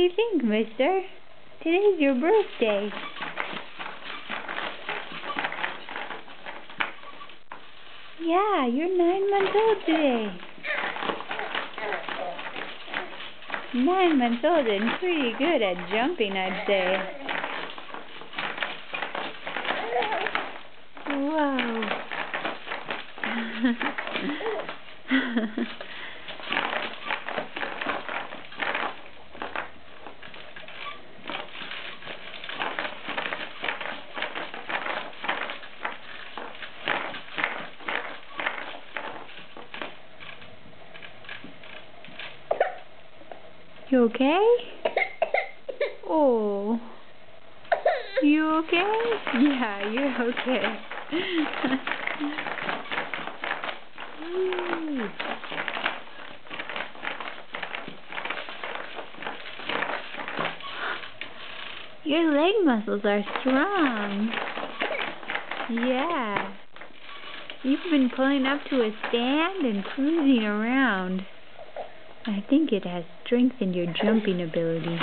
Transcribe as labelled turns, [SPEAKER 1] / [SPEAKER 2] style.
[SPEAKER 1] you think, mister? Today's your birthday. Yeah, you're 9 months old today. 9 months old and pretty good at jumping, I'd say. Whoa. You okay? Oh. You okay? Yeah, you're okay. Your leg muscles are strong. Yeah. You've been pulling up to a stand and cruising around. I think it has strengthened your jumping ability.